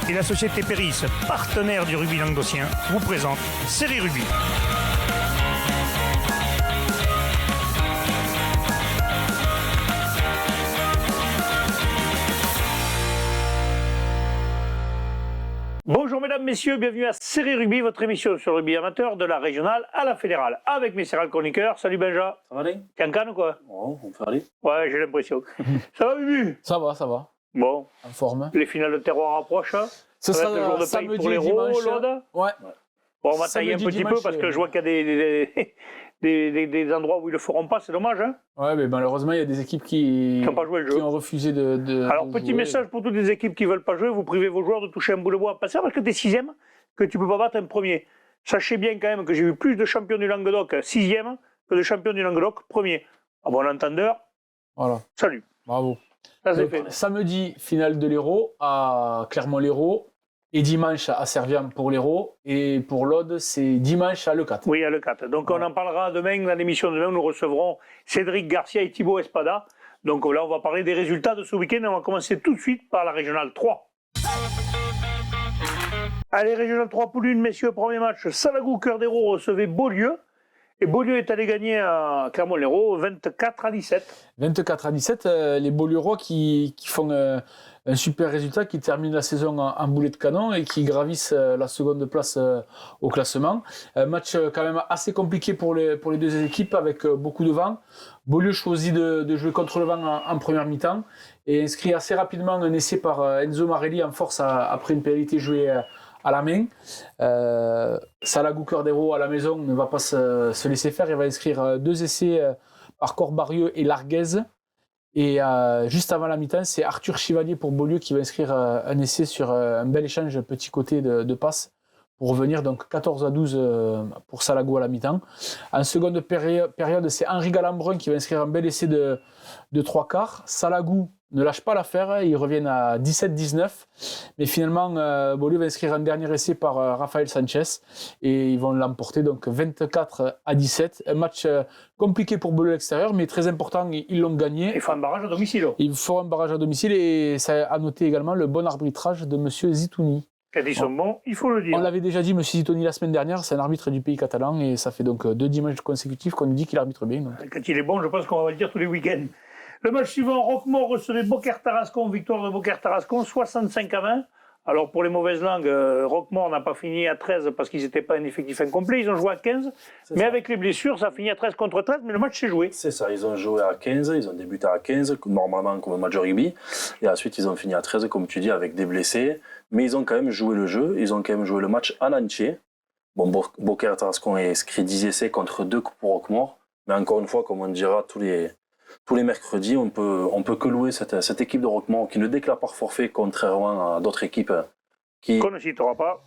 et la société Péris, partenaire du rugby languedocien, vous présente Série Rugby. Bonjour mesdames, messieurs, bienvenue à Série Rugby, votre émission sur le rugby amateur de la régionale à la fédérale. Avec mes céréales chroniqueurs, salut Benja. Ça va aller? Cancan ou quoi? Oh, on peut aller. Ouais, j'ai l'impression. Ça va Bibu? Ça va, ça va. Bon. En forme. Les finales de terroir approchent. Ce Ça va sera être le jour de paye samedi pour les et dimanche. Ros, Loda. Ouais. Bon, on va tailler un petit peu parce que je vois qu'il y a des endroits où ils le feront pas, c'est dommage. Hein, Ouais, mais malheureusement, il y a des équipes qui n'ont pas joué le jeu. qui ont refusé de Alors, de petit jouer. message pour toutes les équipes qui ne veulent pas jouer, vous privez vos joueurs de toucher un bout de bois à passer parce que tu es sixième, que tu ne peux pas battre un premier. Sachez bien quand même que j'ai vu plus de champions du Languedoc sixième que de champions du Languedoc premier. À bon entendeur, Voilà, salut. bravo. Ça c'est Donc, fait. samedi, finale de l'Hérault à Clermont-Lérault. Et dimanche à Serviam pour l'Hérault. Et pour l'Aude, c'est dimanche à Leucate. Oui, à Le 4. Donc on en parlera demain, dans l'émission de demain, nous recevrons Cédric Garcia et Thibaut Espada. Donc là, on va parler des résultats de ce week-end. On va commencer tout de suite par la Régionale 3. Allez, Régionale 3 poule 1, messieurs, premier match. Salagou, Cœur d'Hérault recevait Beaulieu. Et Beaulieu est allé gagner à Clermont-Lérault 24-17. 24-17, les Beaulieurois qui font un super résultat, qui terminent la saison en boulet de canon et qui gravissent la seconde place au classement. Un match quand même assez compliqué pour les deux équipes avec beaucoup de vent. Beaulieu choisit de jouer contre le vent en première mi-temps et inscrit assez rapidement un essai par Enzo Marelli en force après une pénalité jouée à la main. Salagou Cœur d'Hérault à la maison ne va pas se laisser faire. Il va inscrire deux essais par Corbarieux et Larguez. Et juste avant la mi-temps, c'est Arthur Chivalier pour Beaulieu qui va inscrire un essai sur un bel échange petit côté de passe pour revenir donc 14-12 pour Salagou à la mi-temps. En seconde période, c'est Henri Galambron qui va inscrire un bel essai de 3 quarts. Salagou ne lâche pas l'affaire, ils reviennent à 17-19, mais finalement Beaulieu va inscrire un dernier essai par Raphaël Sanchez et ils vont l'emporter donc 24-17. Un match compliqué pour Beaulieu à l'extérieur, mais très important, ils l'ont gagné. Il faut un barrage à domicile. Ils font un barrage à domicile et ça a noté également le bon arbitrage de M. Zitouni. Quand ils sont bons, il faut le dire. On l'avait déjà dit, M. Zitouni, la semaine dernière, c'est un arbitre du pays catalan et ça fait donc 2 dimanches consécutifs qu'on nous dit qu'il arbitre bien. Donc. Quand il est bon, je pense qu'on va le dire tous les week-ends. Le match suivant, Roquemort recevait Beaucaire-Tarascon, victoire de Beaucaire-Tarascon, 65-20. Alors pour les mauvaises langues, Roquemort n'a pas fini à 13 parce qu'ils n'étaient pas un effectif incomplet, ils ont joué à 15. Mais avec les blessures, ça a fini à 13 contre 13, mais le match s'est joué. C'est ça, ils ont joué à 15, ils ont débuté à 15, normalement comme un match de rugby. Et ensuite, ils ont fini à 13, comme tu dis, avec des blessés. Mais ils ont quand même joué le jeu, ils ont quand même joué le match en entier. Bon, Beaucaire-Tarascon a inscrit 10 essais contre 2 pour Roquemort. Mais encore une fois, comme on dira tous les mercredis, on peut que louer cette équipe de Roquemort qui ne déclare pas forfait, contrairement à d'autres équipes Qu'on ne citera pas.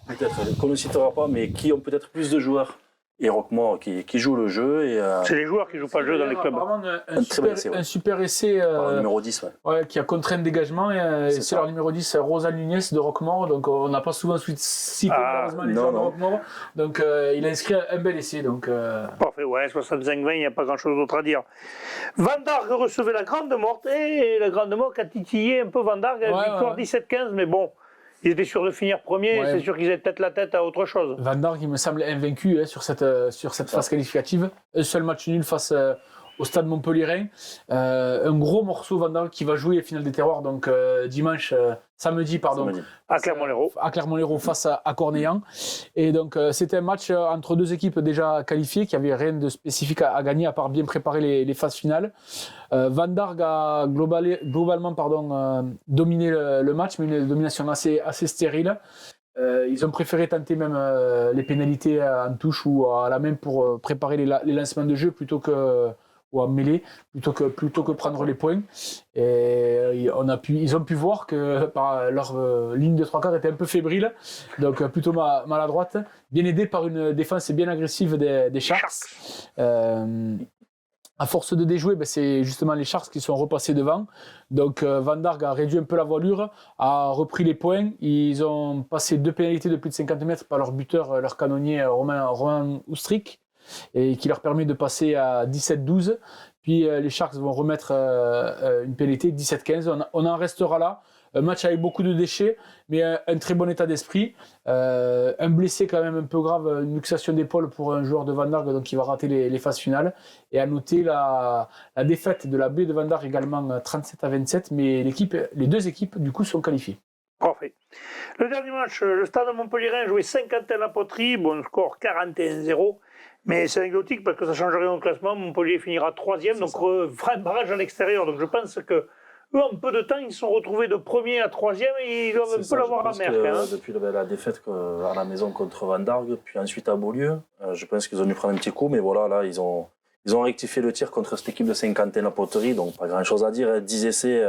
qu'on ne citera pas, mais qui ont peut-être plus de joueurs. Et Roquemort qui joue le jeu. C'est les joueurs qui ne jouent pas le jeu dans les clubs. Apparemment, un super essai le numéro 10, ouais. qui a contraint le dégagement. Et c'est leur numéro 10, Rosa Nunez de Roquemort. Donc on n'a pas souvent cité malheureusement les joueurs de Roquemort. Donc il a inscrit un bel essai. Donc, Parfait, ouais, 65-20, il n'y a pas grand-chose d'autre à dire. Van Dargue recevait la Grande Morte et la Grande Morte a titillé un peu Van Dargue. Victoire 17-15, mais bon. Ils étaient sûrs de finir premier, c'est sûr qu'ils avaient peut-être la tête à autre chose. Van Dargue, il me semble invaincu sur cette phase qualificative. Un seul match nul face au stade montpelliérain. Un gros morceau Van Dargue qui va jouer les finales des terroirs, donc samedi. À Clermont-Lérault. À Clermont-Lérault face à Cornéllan. Et donc c'était un match entre deux équipes déjà qualifiées qui n'avaient rien de spécifique à gagner à part bien préparer les phases finales. Van Dargue a globalement dominé le match, mais une domination assez stérile. Ils ont préféré tenter même les pénalités en touche ou à la main pour préparer les lancements de jeu ou en mêlée, plutôt que prendre les points. Et ils ont pu voir que leur ligne de 3 quarts était un peu fébrile, donc plutôt maladroite, bien aidée par une défense bien agressive des Sharks. À force de déjouer, c'est justement les Sharks qui sont repassés devant. Donc Van Dargue a réduit un peu la voilure, a repris les points. Ils ont passé 2 pénalités de plus de 50 mètres par leur buteur, leur canonnier Romain Oustrik, et qui leur permet de passer à 17-12. Puis les Sharks vont remettre une pénalité 17-15. On en restera là. un match avec beaucoup de déchets, mais un très bon état d'esprit. Un blessé quand même un peu grave, une luxation d'épaule pour un joueur de Van Darg, donc il va rater les phases finales. Et à noter la défaite de la B de Van Darg également 37-27, mais les deux équipes du coup sont qualifiées. Parfait. Le dernier match, le Stade Montpellierin jouait Saint-Quentin-la-Poterie, bon score 41-0. Mais c'est anecdotique parce que ça ne change rien au classement. Montpellier finira 3e, donc vrai barrage à l'extérieur. Donc je pense que eux, en peu de temps, ils se sont retrouvés de 1er à 3e et ils doivent un peu l'avoir à mer. Depuis la défaite à la maison contre Van Darg, puis ensuite à Beaulieu, je pense qu'ils ont dû prendre un petit coup. Mais voilà, là, ils ont rectifié le tir contre cette équipe de Saint-Quentin-la-Poterie, donc pas grand-chose à dire. 10 essais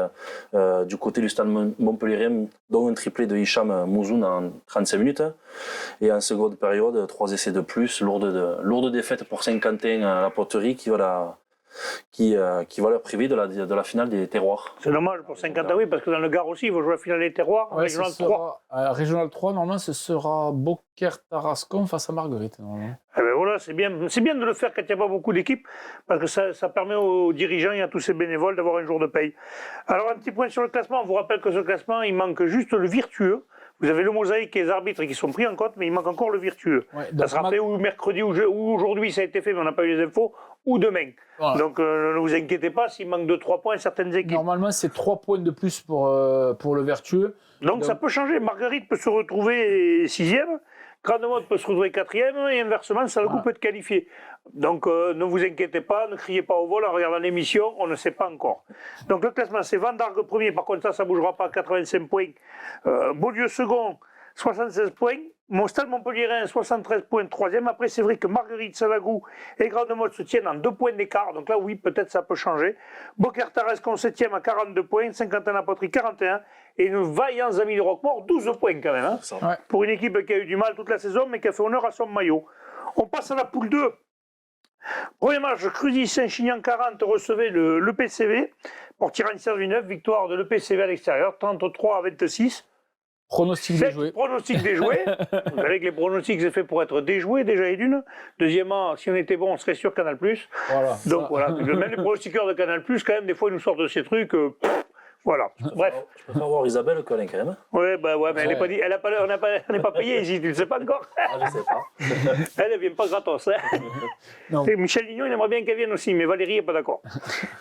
du côté du Stade Montpellierien, dont un triplé de Hicham Mouzoun en 35 minutes. Et en seconde période, 3 essais de plus. Lourde défaite pour Saint-Quentin-la-Poterie qui va leur priver de la finale des terroirs. C'est dommage pour Saint-Quentin, oui, parce que dans le Gard aussi, ils vont jouer la finale des terroirs, Ouais, Régional 3. Régional 3, normalement, ce sera Beaucaire-Tarascon face à Marguerite. Eh ben voilà, c'est bien de le faire quand il n'y a pas beaucoup d'équipes, parce que ça permet aux dirigeants et à tous ces bénévoles d'avoir un jour de paye. Alors, un petit point sur le classement. On vous rappelle que ce classement, il manque juste le virtueux. Vous avez le mosaïque et les arbitres qui sont pris en compte, mais il manque encore le virtueux. Ouais, ça sera fait ou mercredi ou aujourd'hui, ça a été fait, mais on n'a pas eu les infos, ou demain. Voilà. Donc ne vous inquiétez pas, s'il manque 2-3 points à certaines équipes. Normalement, c'est 3 points de plus pour le vertueux. Donc ça peut changer. Marguerite peut se retrouver 6e, Grande-Motte peut se retrouver 4e, et inversement, Salagou peut être qualifié. Donc ne vous inquiétez pas, ne criez pas au vol en regardant l'émission, on ne sait pas encore. Donc le classement, c'est Van Darg premier, par contre ça ne bougera pas, 85 points. Beaulieu second, 76 points. Mon Stade Montpellierin, 73 points, 3e. Après, c'est vrai que Marguerite, Salagou et Grande-Motte se tiennent en 2 points d'écart. Donc là, oui, peut-être ça peut changer. Beaucaire-Tarascon, 7e à 42 points. Saint-Quentin-la-Poterie, 41. Et nos vaillants amis de Roquemort, 12 points quand même. Hein, ouais. Pour une équipe qui a eu du mal toute la saison, mais qui a fait honneur à son maillot. On passe à la poule 2. Premier match, Cruzy-Saint-Chinian 40 recevait le PCV. Pour Tirani-Villeneuve, victoire de l'EPCV à l'extérieur, 33-26. Pronostic déjoué. Pronostic déjoué. Vous savez que les pronostics, c'est fait pour être déjoués, déjà et d'une. Deuxièmement, si on était bon, on serait sur Canal+. Voilà. Donc voilà, même les pronostiqueurs de Canal+, quand même, des fois, ils nous sortent de ces trucs. Voilà. Bref. Je préfère voir Isabelle Colin quand même. Ouais, bah ouais, mais elle n'est pas dit, on n'est pas payé ici, tu ne sais pas encore. Ah, je sais pas. Elle ne vient pas gratos. Hein. Non. Michel Lignon, il aimerait bien qu'elle vienne aussi, mais Valérie n'est pas d'accord.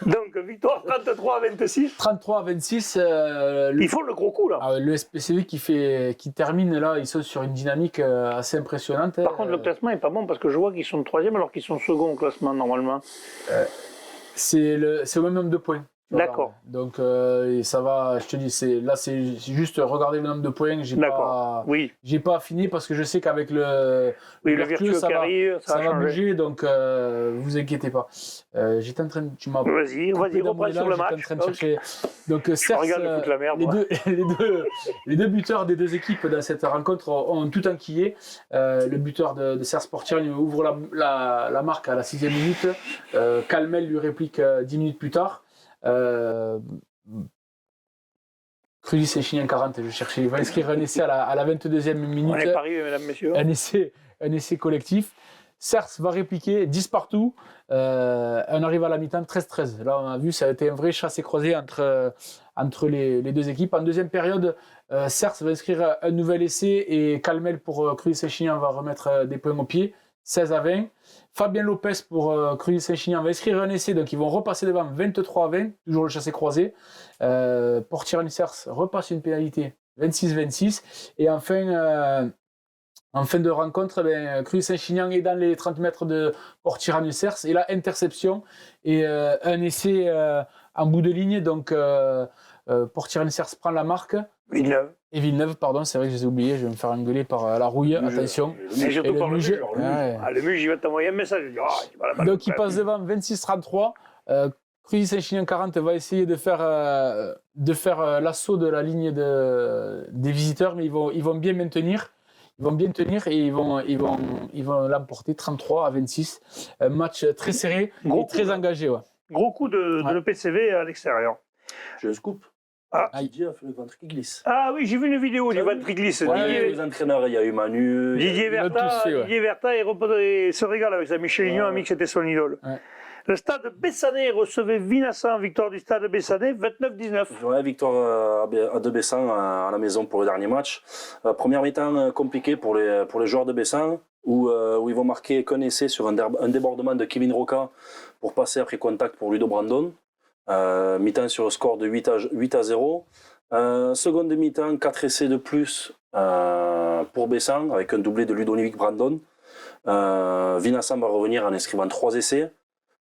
Donc, victoire 33-26. 33-26. Ils font le gros coup, là. Le SPCV qui termine, là, ils sont sur une dynamique assez impressionnante. Par contre, le classement n'est pas bon, parce que je vois qu'ils sont 3e alors qu'ils sont second au classement, normalement. C'est au même nombre de points. D'accord. Donc ça va, je te dis, c'est juste regarder le nombre de points. J'ai pas affiné parce que je sais qu'avec le virtueux ça va bouger, donc vous inquiétez pas. J'étais en train de, tu m'as. Vas-y, reprends sur le match. En train de chercher. Donc certes, les deux buteurs des deux équipes dans cette rencontre ont tout enquillé. Le buteur de Serre Sportier ouvre la marque à la 6e minute. Calmel lui réplique 10 minutes plus tard. Cruzy-Saint-Chinian 40, je cherchais. Il va inscrire un essai à la 22e minute. On n'est pas arrivé, mesdames, messieurs. Un essai collectif. Cers va répliquer 10 partout. On arrive à la mi-temps 13-13. Là, on a vu, ça a été un vrai chassé-croisé entre les deux équipes. En deuxième période, Cers va inscrire un nouvel essai et Calmel pour Cruzy-Saint-Chinian va remettre des points au pied. 16-20. Fabien Lopez pour Cruzy-Saint-Chinian va inscrire un essai, donc ils vont repasser devant 23-20, toujours le chassé croisé. Pour Tirani-Cers repasse une pénalité 26-26. Et enfin, en fin de rencontre, Cruzy-Saint-Chinian est dans les 30 mètres de Port-Tirani-Cers et là, interception et un essai en bout de ligne. Donc, Port-Tirani-Cers prend la marque. Villeneuve, pardon, c'est vrai que je les ai oubliés, je vais me faire engueuler par la rouille, attention. Et surtout par le Muge. Le Muge, il va t'envoyer un message. Donc il passe devant 26-33. Cruzy-Saint-Chinian 40 va essayer de faire l'assaut de la ligne des visiteurs, mais ils vont bien maintenir. Ils vont bien tenir et ils vont l'emporter 33-26. Un match très serré et très engagé. Ouais. Gros coup de l'EPCV à l'extérieur. J'ai un scoop. Didier a fait le ventre qui glisse. Ah oui, j'ai vu une vidéo du ventre qui glisse. Les entraîneurs, il y a eu Manu. Didier Verta, il se régale avec ça. Michel Lignon a mis que c'était son idole. Ouais. Le stade Bessanay recevait Vinassan, victoire du stade Bessanay, 29-19. Ouais, victoire à de Bessan à la maison pour le dernier match. Première mi-temps compliquée pour les joueurs de Bessan, où ils vont marquer qu'un essai sur un débordement de Kevin Roca pour passer après contact pour Ludo Brandon. Mi-temps sur le score de 8-0. Seconde mi-temps, 4 essais de plus pour Bessan, avec un doublé de Ludovic Brandon. Vinassan va revenir en inscrivant 3 essais.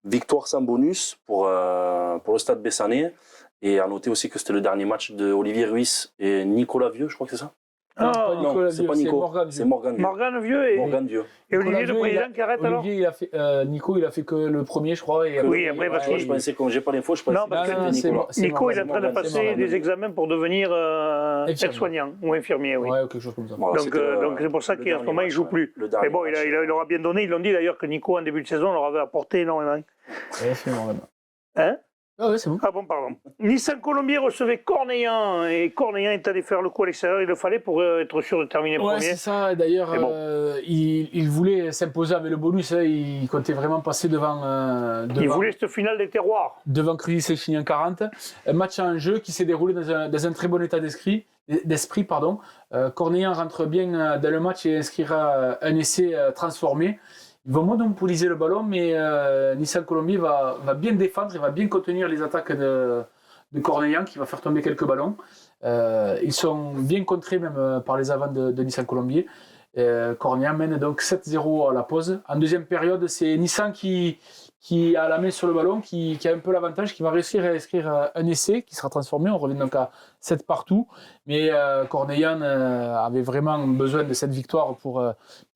Victoire sans bonus pour le stade Bessanay. Et à noter aussi que c'était le dernier match de Olivier Ruiz et Nicolas Vieux, je crois que c'est ça. Non, pas Nicolas c'est Vieux, pas Nico, Morgan Vieux. c'est Morgan Vieux. Morgan Vieux Morgan Vieux. et Olivier Nicolas le président qui arrête alors. Olivier, il a fait, Nico, il a fait que le premier, je crois. Et Oui, après, parce que Je pensais, comme j'ai pas l'info, je pensais Non, parce que c'était Nicolas. Nico, il est en train de passer des examens pour devenir aide-soignant ou infirmier, oui. Ouais, quelque chose comme ça. Voilà, Donc c'est pour ça qu'en ce moment, il ne joue plus. Mais bon, il aura bien donné. Ils l'ont dit d'ailleurs que Nico, en début de saison, leur avait apporté énormément. Ouais, c'est Morgan. Hein? Ah ouais, c'est bon. Ah bon, pardon. Nissan Colombier recevait Cornéllan et Cornéllan est allé faire le coup à l'extérieur. Il le fallait pour être sûr de terminer Ouais, premier. c'est ça. D'ailleurs, bon. il voulait s'imposer avec le bonus. Hein. Il comptait vraiment passer devant. Il voulait cette finale des terroirs. Devant Cruzy Sechini en 40. Un match en jeu qui s'est déroulé dans un très bon état d'esprit. Cornéllan rentre bien dans le match et inscrira un essai transformé. Ils vont monopoliser le ballon, mais Nissan Colombier va bien défendre et va bien contenir les attaques de Cornéllan qui va faire tomber quelques ballons. Ils sont bien contrés même par les avants de Nissan Colombier. Cornéllan mène donc 7-0 à la pause. En deuxième période, c'est Nissan qui a la main sur le ballon, qui a un peu l'avantage, qui va réussir à inscrire un essai qui sera transformé. On revient donc à 7 partout. Mais Cornéllan avait vraiment besoin de cette victoire pour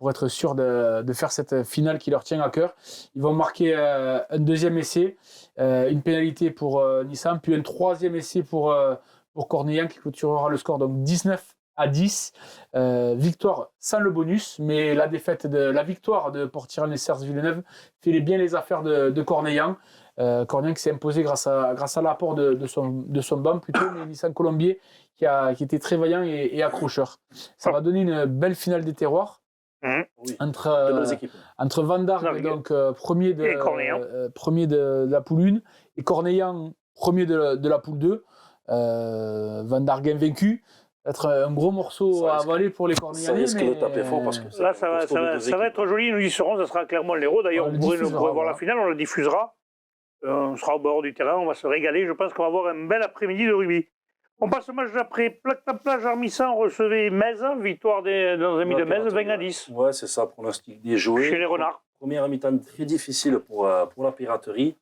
être sûr de faire cette finale qui leur tient à cœur. Ils vont marquer un deuxième essai, une pénalité pour Nissan, puis un troisième essai pour Cornéllan qui clôturera le score, donc 19-10. Victoire sans le bonus, mais la victoire de Portiran et Serge Villeneuve fait bien les affaires de Cornéllan. Cornéllan qui s'est imposé grâce à l'apport de son banc plutôt, mais Nissan Colombier qui était très vaillant et accrocheur. Ça va donner une belle finale des terroirs. Oui. Entre Van Darg, donc premier de la poule 1, et Cornéllan, premier de la poule 2. Van Darg invaincu. Être un gros morceau à avaler pour les Cornéllanais. Ça risque de taper fort parce que là, ça va être joli. Nous y serons, ça sera clairement l'héros. D'ailleurs, on pourrait voir la finale, on le diffusera. On sera au bord du terrain, on va se régaler. Je pense qu'on va avoir un bel après-midi de rugby. On passe au match d'après. Plage Armissan recevait Metz, victoire de nos amis de Metz, 20-10. Ouais, c'est ça, pronostic des jouets. Chez les Renards. Première mi-temps très difficile pour la piraterie.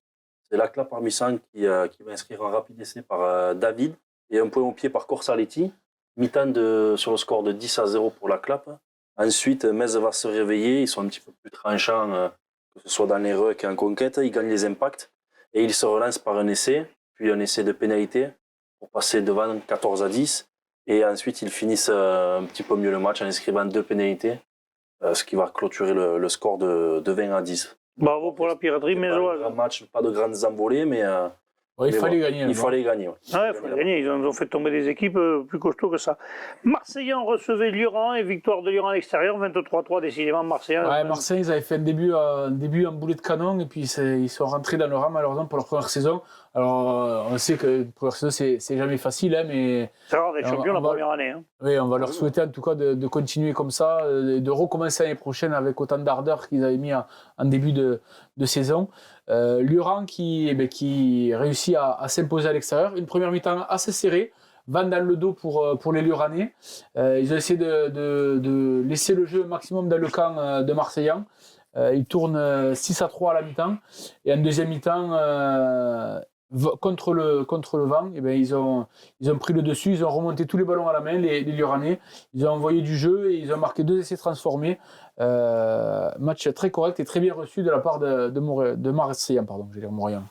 C'est la Clap Armissan qui va inscrire un rapide essai par David et un point au pied par Corsaletti. Mi-temps sur le score de 10-0 pour la Clap. Ensuite, Metz va se réveiller. Ils sont un petit peu plus tranchants, que ce soit dans les rucks qu'en conquête. Ils gagnent les impacts. Et ils se relancent par un essai, puis un essai de pénalité pour passer devant 14-10. Et ensuite, ils finissent un petit peu mieux le match en inscrivant 2 pénalités, ce qui va clôturer le score de 20-10. Bravo pour la piraterie mésoise. Pas de grandes envolées, mais... Ouais, il fallait gagner. Il fallait gagner. Ouais. Ah, il fallait gagner. Ils ont fait tomber des équipes plus costauds que ça. Marseillan recevait Lurhan et victoire de Lurhan à l'extérieur, 23-3 décidément. Marseillan. Ouais, Marseille, ils avaient fait un début en boulet de canon et puis ils sont rentrés dans le rang malheureusement pour leur première saison. Alors on sait que la première saison c'est jamais facile, hein, mais c'est rare d'être champion la première année. Hein. Oui, on va leur souhaiter en tout cas de continuer comme ça, de recommencer l'année prochaine avec autant d'ardeur qu'ils avaient mis en début de saison. Lurhan qui réussit à s'imposer à l'extérieur. Une première mi-temps assez serrée, vent dans le dos pour les Luranais. Ils ont essayé de laisser le jeu au maximum dans le camp de Marseillan. Ils tournent 6-3 à la mi-temps. Et en deuxième mi-temps, contre le vent, ils ont pris le dessus, ils ont remonté tous les ballons à la main, les Luranais. Ils ont envoyé du jeu et ils ont marqué 2 essais transformés. Match très correct et très bien reçu de la part de Marseillan, pardon, je vais dire Montréal.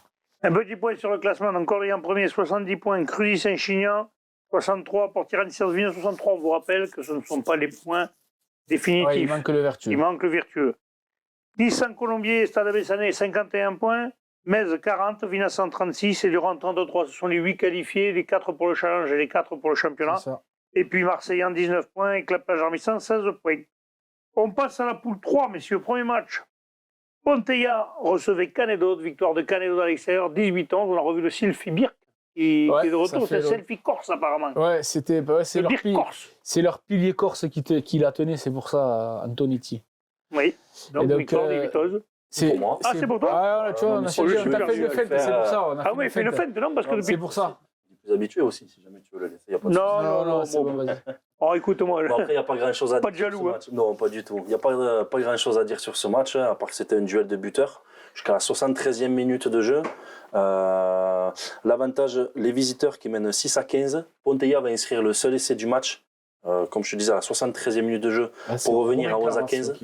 Un petit point sur le classement, encore en premier, 70 points, Cruzy Saint-Chinian, 63, Portiran Servino, 63. On vous rappelle que ce ne sont pas les points définitifs. Ouais, il manque le vertueux. Il manque le vertueux. Nissan Colombier, Stade Bessanay, 51 points. Metz 40, Vinassan 36 et Lurhan 33. Ce sont les 8 qualifiés, les 4 pour le challenge et les 4 pour le championnat. Et puis Marseillan 19 points et Clap Plage Armissan 16 points. On passe à la poule 3, messieurs. Premier match. Ponteilla recevait Canedo, victoire de Canedo à l'extérieur, 18 ans. On a revu le Selfie Birk qui est de retour. C'est Selfie Corse apparemment. Ouais, c'est leur pilier corse qui la tenait, c'est pour ça, Antonetti. Oui, donc victoire débiteuse. C'est pour moi. Ah, c'est pour toi? Ah, tu vois, on a fait une feinte, c'est pour ça. Ah oui, fait une feinte, non, parce que c'est pour ça. Il est plus habitué aussi, si jamais tu veux le laisser. Y a pas de Non, c'est bon, vas-y. Oh, écoute-moi. Bon, après, il n'y a pas grand-chose à Pas dire. de jaloux, sur ce match. Non, pas du tout. Il n'y a pas grand-chose à dire sur ce match, à part que c'était un duel de buteurs. Jusqu'à la 73e minute de jeu. L'avantage, les visiteurs qui mènent 6-15. Ponteilla va inscrire le seul essai du match, comme je te disais, à la 73e minute de jeu, pour revenir à 11-15.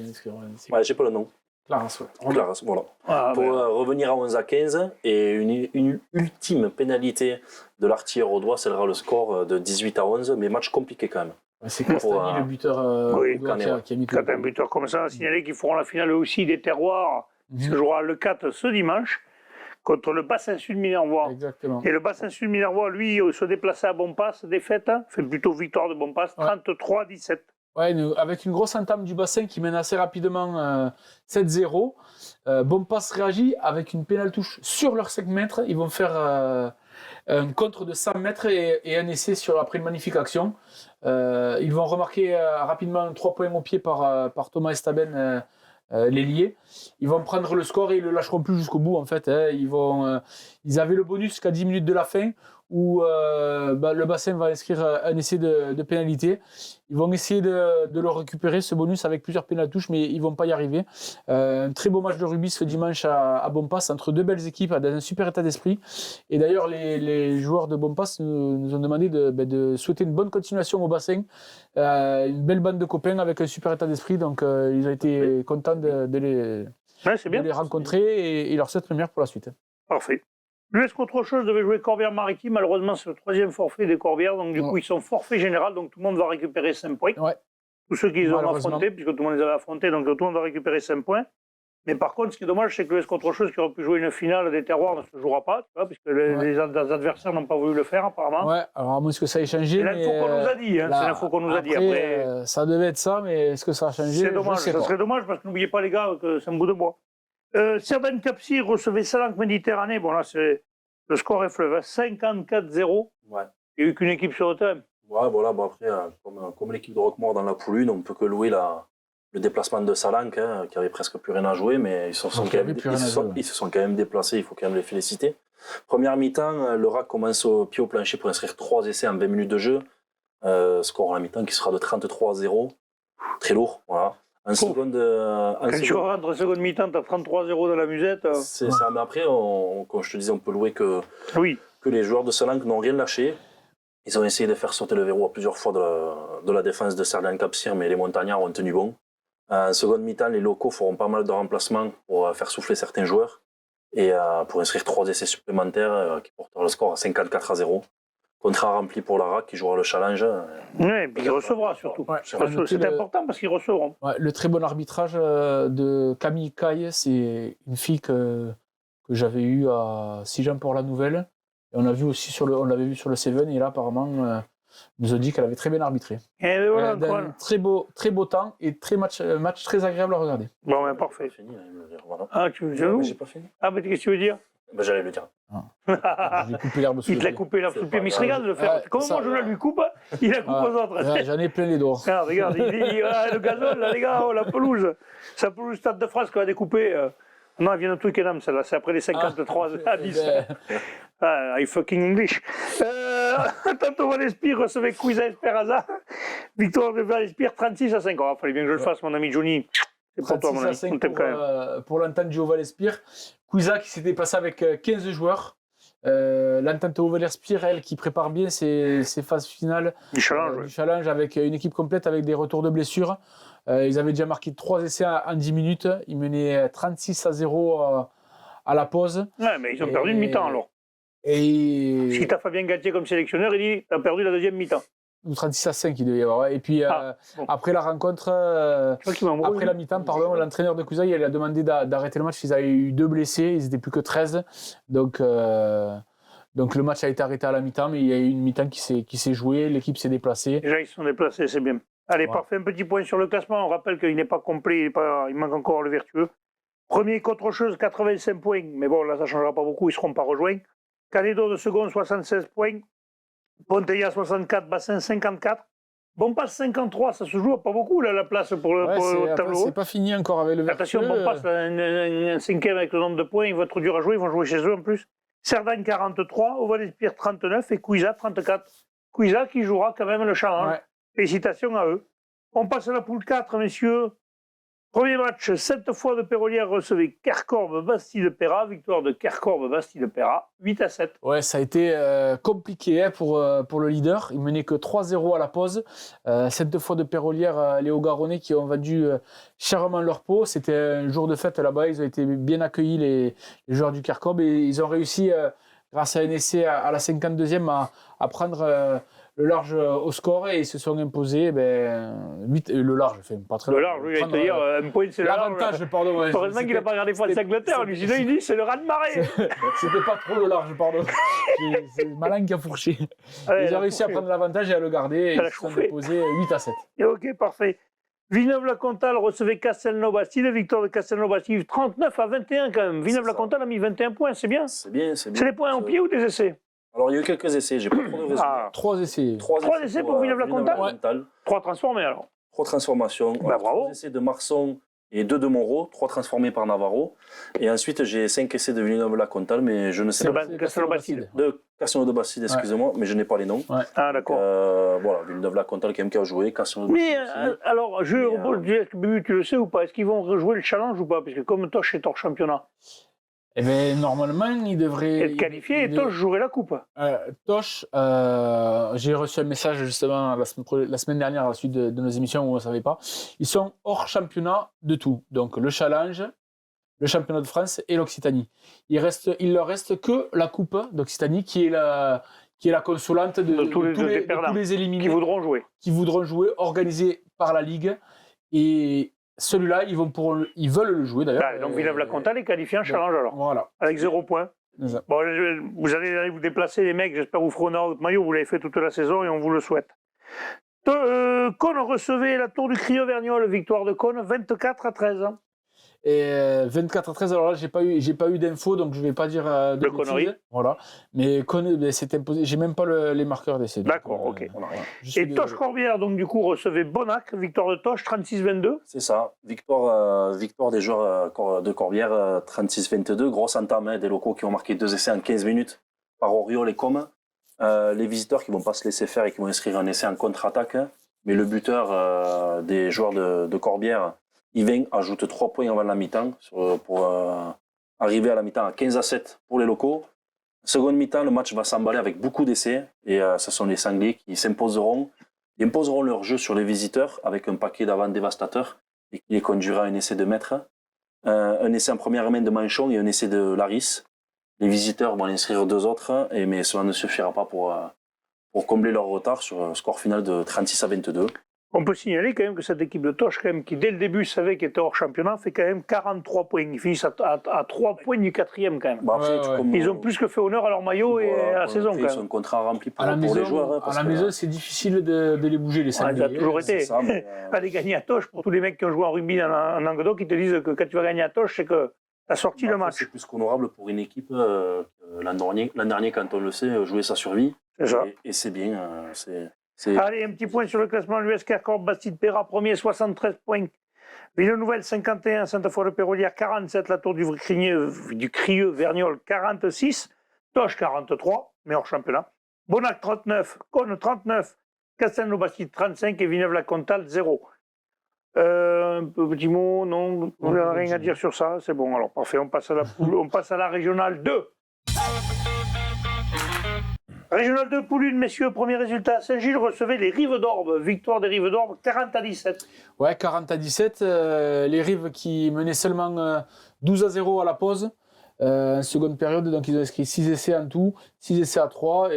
Ouais, j'ai pas le nom. Clarence, ouais. Clarence, voilà. Ah, Pour revenir à 11-15 et une ultime pénalité de l'artilleur au doigt scellera le score de 18-11, mais match compliqué quand même. C'est Castagni, le buteur oui, qui a mis tout. Quand un buteur comme ça, a signalé qu'ils feront la finale aussi des terroirs. Se jouera le 4 ce dimanche contre le Bassin Sud Minervois. Exactement. Et le Bassin Sud Minervois, lui, se déplaçait à Bompas, défaite, fait plutôt victoire de Bompas, 33-17. Ouais, avec une grosse entame du Bassin qui mène assez rapidement 7-0. Bompas réagit avec une pénale touche sur leurs 5 mètres. Ils vont faire un contre de 100 mètres et un essai après une magnifique action. Ils vont remarquer rapidement 3 points au pied par Thomas Estaben, l'ailier. Ils vont prendre le score et ils ne le lâcheront plus jusqu'au bout en fait. Ils avaient le bonus jusqu'à 10 minutes de la fin où le Bassin va inscrire un essai de pénalité. Ils vont essayer de le récupérer, ce bonus, avec plusieurs pénales touches, mais ils ne vont pas y arriver. Un très beau match de rugby ce dimanche à Bompas, entre deux belles équipes, dans un super état d'esprit. Et d'ailleurs, les joueurs de Bompas nous ont demandé de souhaiter une bonne continuation au Bassin. Une belle bande de copains avec un super état d'esprit, donc ils ont été contents de les rencontrer et ils leur souhaitent le meilleur pour la suite. Parfait. L'US contre autre chose devait jouer Corbière-Maritime. Malheureusement, c'est le 3e forfait des Corbières. Donc, du coup, ils sont forfait général. Donc, tout le monde va récupérer 5 points. Ouais. Tous ceux qui les ont affrontés, puisque tout le monde les avait affrontés. Donc, tout le monde va récupérer 5 points. Mais par contre, ce qui est dommage, c'est que l'US contre autre chose qui aurait pu jouer une finale des terroirs ne se jouera pas. Tu vois, puisque les adversaires n'ont pas voulu le faire, apparemment. Ouais, alors à moins que ça ait changé. C'est l'info qu'on nous a dit. Hein, c'est l'info qu'on nous a dit. Après, ça devait être ça, mais est-ce que ça a changé? C'est dommage. Ça serait dommage parce que n'oubliez pas, les gars, que c'est un bout de bois. Cerdan Capsi recevait Salanque Méditerranée. Bon, là, c'est. Le score est fleuve, 54-0. Ouais. Il n'y a eu qu'une équipe sur le thème. Ouais, voilà, bon après, comme l'équipe de Roquemort dans la poule 1, on ne peut que louer le déplacement de Salanque, qui avait presque plus rien à jouer, mais ils se sont quand même déplacés, il faut quand même les féliciter. Première mi-temps, le RAC commence au pied au plancher pour inscrire 3 essais en 20 minutes de jeu. Score à la mi-temps qui sera de 33-0. Très lourd, voilà. En seconde, quand tu rentres en seconde mi-temps, tu as 33-0 dans la musette. C'est ça, mais après, comme je te disais, on peut louer que les joueurs de Salanque n'ont rien lâché. Ils ont essayé de faire sauter le verrou à plusieurs fois de la défense de Cerdan Capcir, mais les montagnards ont tenu bon. En seconde mi-temps, les locaux feront pas mal de remplacements pour faire souffler certains joueurs et pour inscrire 3 essais supplémentaires qui porteront le score à 54-0. Contrat rempli pour la RAC qui jouera le challenge. Oui, et puis il recevra surtout. Ouais, c'est important parce qu'ils recevront. Ouais, le très bon arbitrage de Camille Caille, c'est une fille que j'avais eue à Sijan-Port-la-Nouvelle. Et on l'avait vu sur le Seven et là apparemment nous a dit qu'elle avait très bien arbitré. Et voilà, un très beau temps et match très agréable à regarder. Bon, ben parfait. Fini, voilà. Ah, tu veux mais j'ai pas fini. Ah, mais qu'est-ce que tu veux dire? Ben, j'allais le dire. J'ai coupé l'herbe sous le pied. Il te l'a coupé l'herbe sous le pied, mais il se regarde de le faire. Comment moi je lui coupe, il la coupe aux autres. J'en ai plein les doigts. Regarde, le gazole, là, les gars, la pelouse. C'est la pelouse Stade de France qu'on va découper. Non, elle vient de Twickenham, celle-là. C'est après les 53 à 10. I fucking English. Tantôt Valespire recevait Cuisa Esperanza. Victoire de Valespire 36-5. Il fallait bien que je le fasse, mon ami Johnny. C'est pour toi, mon ami. On t'aime quand même. Pour l'entente du Valespire. Cuisa qui s'était passé avec 15 joueurs. L'entente au Valespire, elle, qui prépare bien ses phases finales du challenge avec une équipe complète avec des retours de blessures. Ils avaient déjà marqué 3 essais en 10 minutes. Ils menaient 36-0 à la pause. Ouais, mais ils ont perdu une mi-temps alors. Et... Si tu as Fabien Galtier comme sélectionneur, il dit tu as perdu la deuxième mi-temps. Ou 36-5, il devait y avoir. Et puis, après la rencontre, après la mi-temps, l'entraîneur de Cuisa, il a demandé d'arrêter le match. Ils avaient eu 2 blessés, ils n'étaient plus que 13. Donc, le match a été arrêté à la mi-temps, mais il y a eu une mi-temps qui s'est jouée, l'équipe s'est déplacée. Déjà, ils se sont déplacés, c'est bien. Allez, parfait, un petit point sur le classement. On rappelle qu'il n'est pas complet, il manque encore le vertueux. Premier Contre-Chose, 85 points. Mais bon, là, ça ne changera pas beaucoup, ils ne seront pas rejoints. Calédo de second, 76 points. Ponteilla, 64. Bassin, 54. Bompas, 53. Ça se joue pas beaucoup, là, la place pour le tableau. C'est pas fini encore avec le Vertueux. Attention, Bompas, un cinquième avec le nombre de points, il va être dur à jouer. Ils vont jouer chez eux en plus. Cerdagne, 43. Ovalespierre, 39. Et Cuisa, 34. Cuisa qui jouera quand même le challenge. Ouais. Félicitations à eux. On passe à la poule 4, messieurs. Premier match, 7 fois de Pérolière recevait Kercorbe-Bastille-de-Péra. Victoire de Kercorbe-Bastille-de-Péra, 8-7. Ouais, ça a été compliqué pour le leader. Il menait que 3-0 à la pause. 7 fois de Pérolière, les Hauts-Garonnais qui ont vendu chèrement leur peau. C'était un jour de fête là-bas. Ils ont été bien accueillis, les joueurs du Kercorbe. Et ils ont réussi, grâce à un essai à la 52e, à prendre le large au score et ils se sont imposés 8, le large, pas très Le large, oui, c'est-à-dire un point, c'est le large. L'avantage, pardon. Ouais, heureusement qu'il n'a pas regardé France-Angleterre, lui, sinon il dit c'est le raz-de-marée. C'était pas trop le large, pardon. C'est Malin qui a fourché. Ils ont réussi à prendre l'avantage et à le garder et ils se sont imposés 8-7. Et ok, parfait. Villeneuve-la-Comtale recevait Castelnau-Bastille, victoire de Castelnau-Bastille, 39-21 quand même. Villeneuve-la-Comtale a mis 21 points, c'est bien. C'est bien, c'est bien. C'est les points en pied ou des essais? Alors, il y a eu quelques essais, j'ai pas trop de résultats. 3 essais. 3 essais pour Villeneuve-la-Comtale. 3 transformés alors. 3 transformations. Bravo. 3 essais de Marson et 2 de Moreau, 3 transformés par Navarro. Et ensuite, j'ai 5 essais de Villeneuve-la-Comtale, mais je ne sais pas. De Castelnau-Bastille. De Castelnau-de-Bastille, excusez-moi, mais je n'ai pas les noms. Ouais. Ah, d'accord. Voilà, Villeneuve-la-Comtale qui a joué, Mais alors, tu le sais ou pas? Est-ce qu'ils vont rejouer le challenge ou pas? Parce que comme Toch est hors championnat. Eh bien, normalement, il devrait être qualifié et Toch jouerait la coupe. Toch, j'ai reçu un message justement la semaine dernière à la suite de nos émissions où on ne savait pas. Ils sont hors championnat de tout. Donc le challenge, le championnat de France et l'Occitanie. Il leur reste que la coupe d'Occitanie qui est la consolante de tous les éliminés qui voudront jouer, organisée par la Ligue. Et celui-là, ils veulent le jouer d'ailleurs. Donc Villeneuve-la-Comtale est qualifié en challenge alors. Voilà. Avec 0 points. Bon, vous allez vous déplacer les mecs, j'espère vous ferez un autre maillot, vous l'avez fait toute la saison et on vous le souhaite. Cône recevait la Tour du Crieux-Vergnol, victoire de Cône, 24-13. Et 24-13, alors là, j'ai pas eu d'infos, donc je vais pas dire de conneries. Voilà. Mais Cône s'est imposé, j'ai même pas les marqueurs d'essai. D'accord, ok. Voilà. Et Toch-Corbière, donc du coup, recevait Bonnac, victoire de Toch, 36-22. C'est ça, victoire des joueurs de Corbière, 36-22. Grosse entame des locaux qui ont marqué 2 essais en 15 minutes par Oriol et Com. Les visiteurs qui vont pas se laisser faire et qui vont inscrire un essai en contre-attaque. Mais le buteur des joueurs de Corbière, Yvain, ajoute 3 points avant la mi-temps pour arriver à la mi-temps à 15-7 pour les locaux. Seconde mi-temps, le match va s'emballer avec beaucoup d'essais et ce sont les Sangliers qui imposeront leur jeu sur les visiteurs avec un paquet d'avant dévastateur et qui les conduira à un essai de maître. Un essai en première main de Manchon et un essai de Laris. Les visiteurs vont en inscrire 2 autres, mais cela ne suffira pas pour combler leur retard sur un score final de 36-22. On peut signaler quand même que cette équipe de Toch, quand même, qui dès le début savait qu'elle était hors championnat, fait quand même 43 points. Ils finissent à 3 points du 4e quand même. Bah après, ils ont plus que fait honneur à leur maillot et à la saison. Ils ont un contrat rempli pour les joueurs. À la maison, c'est difficile de les bouger, les Sangliers. Ça a toujours été. Ça, mais, aller gagner à Toch, pour tous les mecs qui ont joué en rugby en Languedoc, ils te disent que quand tu vas gagner à Toch, c'est que tu as sorti le match. C'est plus qu'honorable pour une équipe, l'an dernier, quand on le sait, jouer sa survie. C'est ça. Et c'est bien. Allez, un petit point sur le classement. L'US Kercorbe, Bastille-Péra, premier, 73 points. Ville-Nouvelle, 51. Sainte-Foy-de-Pérolière, 47. La Tour du Crieux-Vergnol, 46. Toch, 43, mais hors championnat. Bonnac, 39. Cône, 39. Castelnau-Bastille, 35. Et Villeneuve-la-Comtale, 0. Un petit mot, non, on n'a rien à dire sur ça. C'est bon, alors parfait. On passe à la régionale 2. Régional 2, poule 1, messieurs, premier résultat. Saint-Gilles recevait les Rives d'Orbe. Victoire des Rives d'Orbe, 40-17. Ouais, 40-17. Les Rives qui menaient seulement 12-0 à la pause. En seconde période, donc ils ont inscrit 6 essais en tout, 6 essais à 3.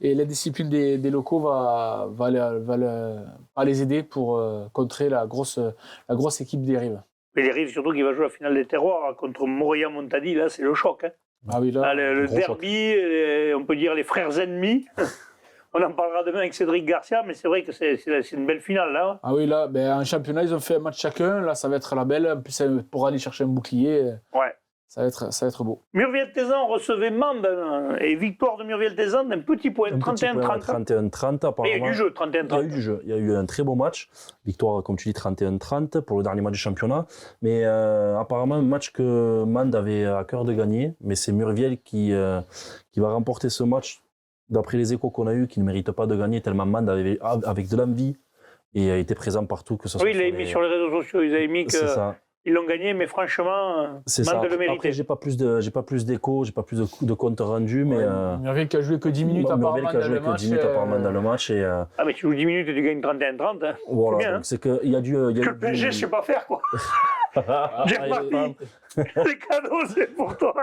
Et la discipline des locaux va les aider pour contrer la grosse équipe des Rives. Mais les Rives, surtout qui va jouer la finale des terroirs contre Montréal-Montady, là, c'est le choc. Hein. Ah oui, là, le derby, on peut dire les frères ennemis. On en parlera demain avec Cédric Garcia, mais c'est vrai que c'est une belle finale, là. Ah oui, là, en championnat, ils ont fait un match chacun. Là, ça va être la belle. En plus, pour aller chercher un bouclier, Ouais. ça va être beau. Murviel-Tézan recevait Mende et victoire de Murviel-Tézan d'un petit point, 31-30. 31-30 apparemment. Il y a eu du jeu, Il y a eu 31-30. du jeu. Il y a eu un très beau match. Victoire, comme tu dis, 31-30 pour le dernier match du championnat. Mais apparemment, un match que Mende avait à cœur de gagner. Mais c'est Murviel qui va remporter ce match, d'après les échos qu'on a eus, qui ne mérite pas de gagner, tellement Mende avait avec de l'envie et a été présent partout. Que ce soit Oui, il l'a mis sur les réseaux sociaux. Ils avaient mis que. C'est ça. Ils l'ont gagné, mais franchement, C'est ça. Mende le Après, méritait. j'ai pas plus d'échos, j'ai pas plus de comptes rendus, mais Murviel qui a joué que 10 minutes Murviel apparemment qui a dans joué le que match. 10 minutes apparemment dans le match et Ah, mais tu joues 10 minutes et tu gagnes 31-30. Hein. voilà. C'est bien, Donc c'est que il y a du. Il y a Que eu le PSG, je sais pas faire, quoi. Ah, Jeff il est Marty, les cadeaux, c'est pour toi.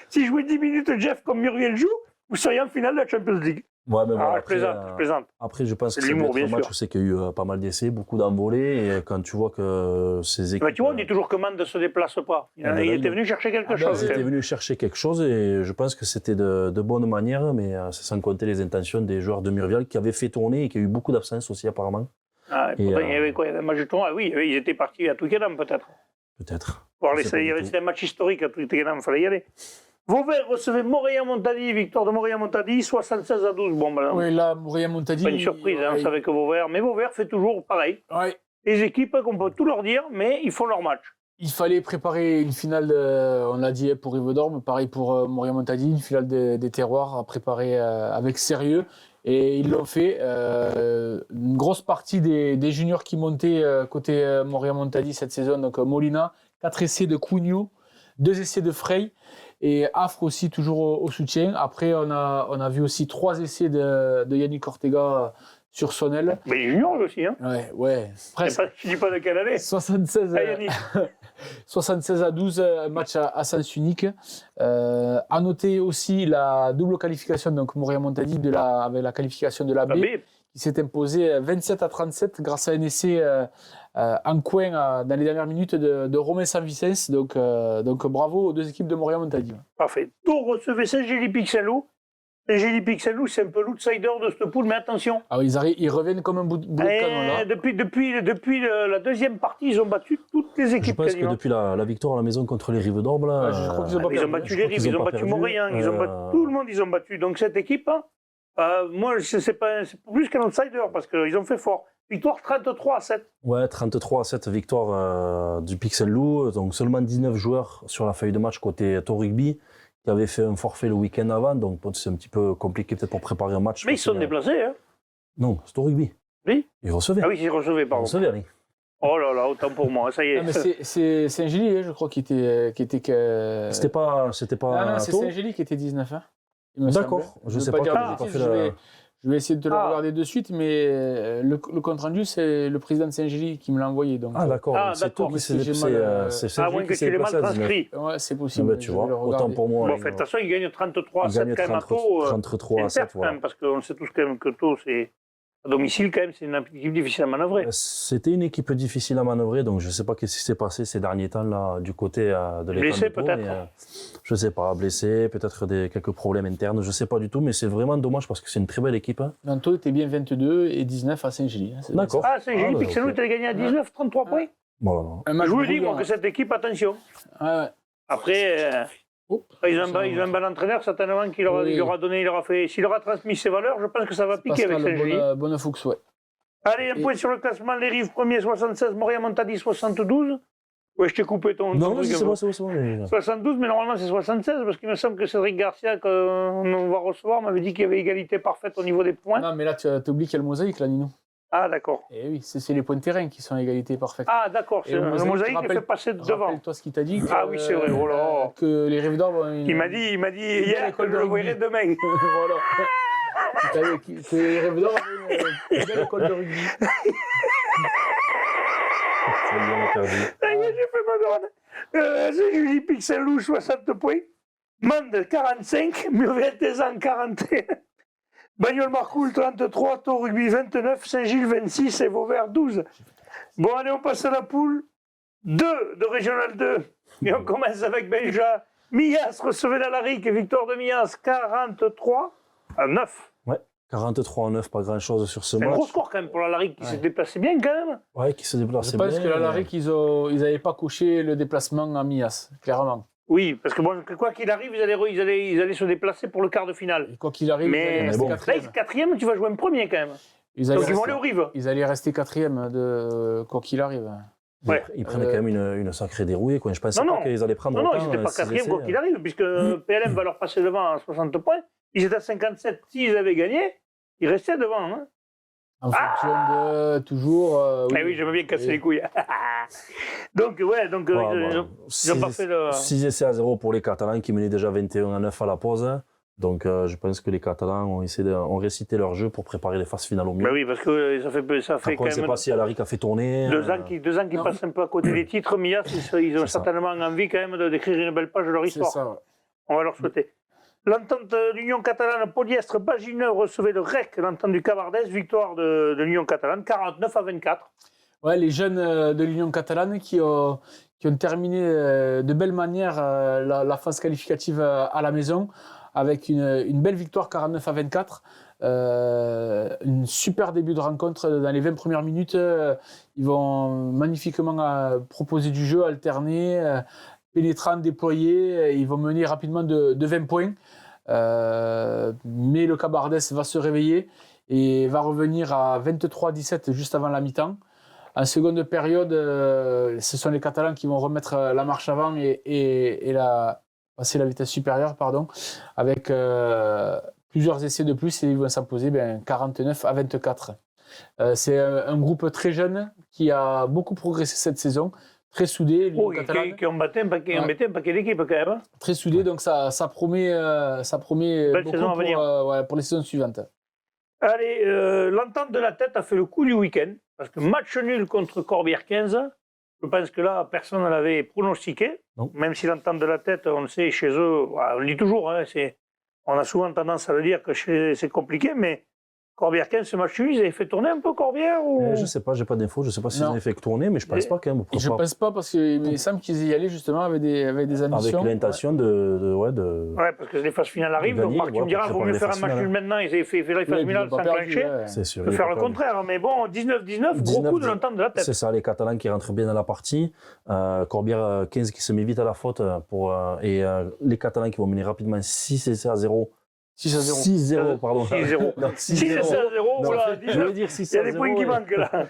Si jouait 10 minutes, Jeff, comme Murviel joue, vous seriez en finale de la Champions League. Ouais, mais voilà, Ah, je plaisante. Après, je pense C'est que de c'est l'humour, un bien match sûr. où c'est qu'il y a eu pas mal d'essais, beaucoup d'envolées, et quand tu vois que ces équipes. Mais tu vois, on dit toujours que Mende ne se déplace pas. Il Ah, ben là, était il- venu chercher quelque Ah, ben, chose. Ils quand étaient même. venus chercher quelque chose et je pense que c'était de bonne manière, mais c'est sans compter les intentions des joueurs de Murviel qui avaient fait tourner et qui a eu beaucoup d'absences aussi apparemment. Ah, et Et, pourtant, il y avait quoi? Il y avait un match de tournoi. Ah oui, ils étaient partis à Twickenham, peut-être. Peut-être. Voir Je sais pas du tout. c'était un match historique à Twickenham, il fallait y aller. Vauvert recevait Montadi, victoire de Montadi, 76-12. Bon, ben, Oui, là, Montadi. pas une surprise, hein, on savait que Vauvert. Mais Vauvert fait toujours pareil. Ouais. Les équipes, qu'on peut tout leur dire, mais ils font leur match. Il fallait préparer une finale, on l'a dit pour Rivedorme, pareil pour Montadi, une finale des terroirs à préparer avec sérieux. Et ils l'ont fait. Une grosse partie des juniors qui montaient côté Montadi cette saison, donc Molina, 4 essais de Cugno, 2 essais de Frey. Et Affre aussi, toujours au soutien. Après, on a vu aussi 3 essais de Yannick Ortega sur Sonnel. Mais les juniors eux aussi, hein. Ouais, presque. Je dis pas de quelle année. 76, Ah, Yannick. 76-12, match à sens unique. À noter aussi la double qualification, donc Montadi avec la qualification de la B, Ah, qui s'est imposée 27-37 grâce à un essai en coin dans les dernières minutes de Romain Sanvicens. Donc bravo aux deux équipes de Montadi. parfait. Tours recevait Saint-Gély-Pixelou. Saint-Gély-Pixelou, c'est un peu l'outsider de cette poule, mais attention. Ah, ils reviennent comme un bout de canon là. Depuis la deuxième partie, ils ont battu toutes les Je équipes pense que quasiment. depuis la victoire à la maison contre les Rives d'Orbe, là, Ouais, je crois qu'ils ont pas Ils ont perdu. battu je les crois Rives, qu'ils ils ont ont pas battu perdu. Montréal, ils ont battu tout le monde, ils ont battu. Donc cette équipe, moi, c'est plus qu'un outsider parce qu'ils ont fait fort. Victoire 33-7. Ouais, 33-7 victoire du Pixel Loup, donc seulement 19 joueurs sur la feuille de match côté Tour Rugby, qui avaient fait un forfait le week-end avant, donc c'est un petit peu compliqué peut-être pour préparer un match. Mais ils sont déplacés, hein. Non, c'est Tour Rugby. Oui. Ils recevaient. Ah oui, ils recevaient, Ils pardon. recevaient, oui. Oh là là, autant pour moi, ça y Ah, mais est. c'est Saint-Gély, je crois, qui était C'était pas Ah non, c'est Tours. Saint-Gély qui était 19. Hein, il me D'accord, semble. je veux sais pas pas, dire j'ai de pas bêtises, fait la- je vais essayer de te le Ah. regarder de suite, mais le compte rendu, c'est le président de Saint-Gély qui me l'a envoyé. Donc, Ah d'accord, Ah, c'est d'accord, Tours mais qui s'est si j'ai déplacé. mal, C'est À Saint-Gély moins qui que s'est tu l'aies mal déplacé à 19. transcrit. ouais, c'est Ah possible. bah, je tu vais vois, le autant regarder. pour moi. Bon, en fait, de toute façon, ils gagnent 33-7 Ils gagnent quand même à Tours. 33 à 7, C'est une perte, quand voilà. même, parce qu'on sait tous quand même que Tours, c'est à domicile, quand même, c'est une équipe difficile à manœuvrer. C'était une équipe difficile à manœuvrer, donc je ne sais pas ce qui s'est passé ces derniers temps là du côté de l'état Blessé, de Tours, peut-être. mais, je ne sais pas, blessé, peut-être quelques problèmes internes, je ne sais pas du tout, mais c'est vraiment dommage parce que c'est une très belle équipe. Hein. Nanto était bien 22 et 19 à Saint-Gély. Hein, c'est D'accord. Ah, Saint-Gély, bah, Pixelou, ok. tu as gagné à 19, 33 points. Voilà. un Je match vous le dis, brouillon, moi, que cette équipe, attention. hein. Ouais. Après, Oh, ils ont un bon entraîneur, certainement, qui leur, Oui. il leur a donné, il leur a fait. S'il leur a transmis ses valeurs, je pense que ça va piquer avec Saint-Gély. Bonnefoux, ouais. Allez, un point sur le classement. Les Rives, premier 76, Montadi 72. Ouais, je t'ai coupé ton Non, truc. c'est bon, c'est bon, c'est bon. mais- 72, mais normalement c'est 76, parce qu'il me semble que Cédric Garcia, qu'on va recevoir, m'avait dit qu'il y avait égalité parfaite au niveau des points. Non, mais là, tu oublies qu'il y a le mosaïque, là, Nino. Ah, d'accord. Et oui, c'est les points de terrain qui sont à égalité parfaite. Ah, d'accord. Et C'est le mosaïque qui fait passer devant. Rappelle-toi ce qu'il t'a dit. Ah oui, c'est vrai, oh là. Que les Rives d'Orbe. Il m'a dit hier que je le verrai demain. Voilà. Que les Rives d'Orbe avaient une belle école de rugby. Ça y est, on a perdu. Ça y est, j'ai fait ma douane. C'est Julie Pixelou, 60 points. Mende, 45. Murviel-Tézan, 41. Bagnoles-Marcoul, 33. Tour Rugby, 29. Saint-Gilles, 26. Et Vauvert, 12. Bon, allez, on passe à la poule 2 de Régional 2. Et on commence avec Benja. Millas recevait l'Alaric. Victoire de Millas, 43 à 9. Ouais. 43-9, pas grand-chose sur ce C'est un match. gros score quand même pour la Laric qui s'est déplacé bien quand même. Ouais, qui se déplace Je bien. pense que la Laric, ils n'avaient pas coché le déplacement à Mias, clairement. Oui, parce que bon, quoi qu'il arrive, ils allaient se déplacer pour le quart de finale. Et quoi qu'il arrive, ils allaient Mais rester bon. là, quatrième. quatrième, tu vas jouer un premier quand même. Ils allaient Donc ils vont rester- aller au Rive. Ils allaient rester quatrième, quoi qu'il arrive. Ouais. Ils prennent quand même une sacrée dérouillée. Quoi. Je pensais Non, pas non. qu'ils allaient prendre Non, autant. ils n'étaient pas 6 quatrième essais. quoi qu'il arrive, puisque PLM va leur passer devant à 60 points. Ils étaient à 57. S'ils avaient gagné, ils restaient devant. Hein. En fonction de toujours. Eh oui, j'aime bien casser les couilles. Donc, ouais, Ouais, ils ont pas fait le. 6 essais à 0 pour les Catalans qui menaient déjà 21-9 à la pause. Donc je pense que les Catalans ont récité leur jeu pour préparer les phases finales au mieux. Ben oui, parce que ça fait Après, quand on ne sait même pas si Alaric a fait tourner. 2 ans qu'ils passent un peu à côté des titres. Mias, ils ont C'est ça. certainement envie quand même d'écrire une belle page de leur C'est histoire. ça, ouais. On va leur souhaiter. L'entente de l'Union catalane polyestre Bagineux recevait le REC, l'entente du Cabardès, victoire de l'Union catalane, 49-24. Ouais, les jeunes de l'Union catalane qui ont terminé de belle manière la phase qualificative à la maison avec une belle victoire 49-24. Un super début de rencontre dans les 20 premières minutes. Ils vont magnifiquement proposer du jeu, alterner, pénétrant, déployer. Ils vont mener rapidement de 20 points. Mais le Cabardès va se réveiller et va revenir à 23-17 juste avant la mi-temps. En seconde période, ce sont les Catalans qui vont remettre la marche avant et passer la vitesse supérieure, avec plusieurs essais de plus et ils vont s'imposer 49-24. C'est un groupe très jeune qui a beaucoup progressé cette saison, très soudé. Oh, qui ont embêté un paquet d'équipes quand même. Hein. Très soudé, donc ça promet Belle beaucoup saison à venir. pour les saisons suivantes. Allez, l'entente de la tête a fait le coup du week-end, parce que match nul contre Corbière 15, je pense que là, personne ne l'avait pronostiqué, Non. même si l'entente de la tête, on le sait, chez eux, on le dit toujours, hein, on a souvent tendance à le dire que c'est compliqué, mais Corbière 15, ce match nul, ils avaient fait tourner un peu Corbière ou... Je ne sais pas, j'ai pas d'infos, je ne sais pas s'ils Non. avaient fait tourner, mais je ne pense pas quand même. Et je ne pense pas, parce qu'il me semble qu'ils y allaient justement avec des ambitions. Avec l'intention de Ouais, parce que les phases finales arrivent, Gagner, donc Marc, tu me diras, il vaut mieux faire un match nul maintenant, ils avaient fait les phases finales sans clencher, C'est sûr. de il est faire pas le perdu. contraire, mais bon, 19-19, gros coup de l'entente de la tête. C'est ça, les Catalans qui rentrent bien dans la partie. Corbière 15 qui se met vite à la faute. Et les Catalans qui vont mener rapidement 6 essais à 0. 6-0. 6-0, pardon. 6-0. Non, 6 à 0, Non, voilà, je voulais dire 6 il y a des points qui manquent là.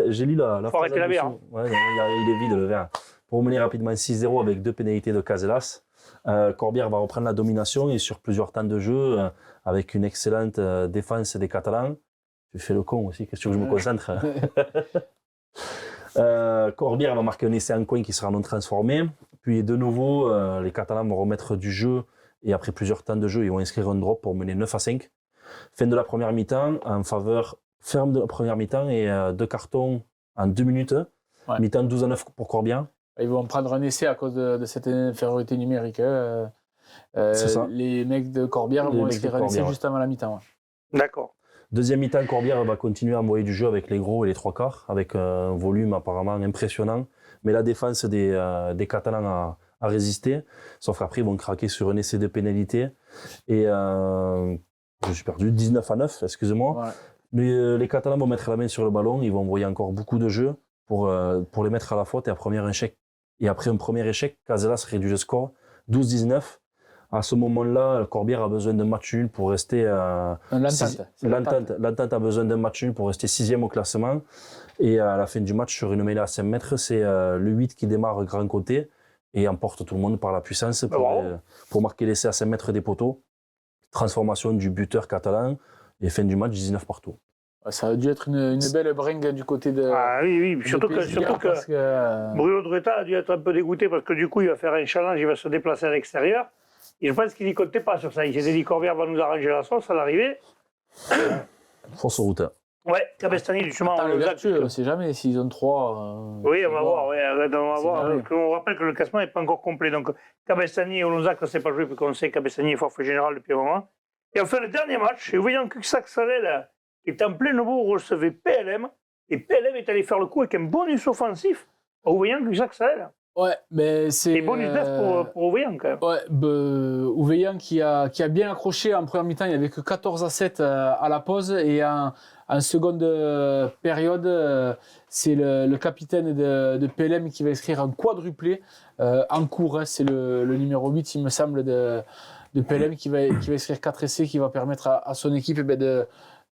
J'ai lu la Faut arrêter la bière. dessous. Ouais, il est vide le verre. Pour mener rapidement 6-0 avec 2 pénalités de Casellas. Corbière va reprendre la domination et sur plusieurs temps de jeu, avec une excellente défense des Catalans. Tu fais le con aussi, qu'est-ce que je me concentre. Corbière va marquer un essai en coin qui sera non transformé. Puis de nouveau, les Catalans vont remettre du jeu et après plusieurs temps de jeu, ils vont inscrire un drop pour mener 9-5. Fin de la première mi-temps, en faveur ferme de la première mi-temps et 2 cartons en 2 minutes. Ouais. Mi-temps 12-9 pour Corbière. Ils vont prendre un essai à cause de cette infériorité numérique. C'est ça. Les mecs de Corbière Les vont mecs de inscrire un essai Corbière, juste avant la mi-temps. Ouais. D'accord. Deuxième mi-temps, Corbière va continuer à envoyer du jeu avec les gros et les 3/4, avec un volume apparemment impressionnant. Mais la défense des Catalans a résisté. Sauf qu'après, ils vont craquer sur un essai de pénalité. Et je suis perdu, 19-9, excusez-moi. Ouais. Mais les Catalans vont mettre la main sur le ballon. Ils vont envoyer encore beaucoup de jeu pour les mettre à la faute. Et après un premier échec, Casellas réduit le score, 12-19. À ce moment-là, Corbière a besoin d'un match nul pour rester... L'entente a besoin d'un match nul pour rester 6e au classement. Et à la fin du match, sur une mêlée à 5 mètres, c'est le 8 qui démarre grand côté et emporte tout le monde par la puissance pour marquer l'essai à 5 mètres des poteaux. Transformation du buteur catalan et fin du match, 19 partout. Ça a dû être une belle bringue du côté de... Ah oui, surtout que Bruno Drueta a dû être un peu dégoûté parce que du coup, il va faire un challenge, il va se déplacer à l'extérieur. Et je pense qu'il n'y comptait pas sur ça. Il s'était dit Corbière va nous arranger la sauce à l'arrivée. Fausse route. Ouais, Cabestany, justement. le vertueux, on ne sait jamais s'ils ont 3. Oui, on va voir. Ouais, on va voir. On rappelle que le classement n'est pas encore complet. Donc, Cabestany et Olonzac ne s'est pas joué, puisqu'on sait que Cabestany est forfait général depuis un moment. Et enfin, le dernier match, et voyant que Cuxac-Salel est en plein nouveau, recevait PLM. Et PLM est allé faire le coup avec un bonus offensif. En voyant Cuxac-Salel. Ouais, mais c'est. Et bonus 9 pour Ouvéan, quand même. Ouais, Ouvéan qui a bien accroché en première mi-temps. Il n'y avait que 14-7 à la pause. Et en seconde période, c'est le capitaine de PLM qui va inscrire un quadruplé en cours. Hein. C'est le numéro 8, il me semble, de PLM qui va inscrire 4 essais, qui va permettre à son équipe de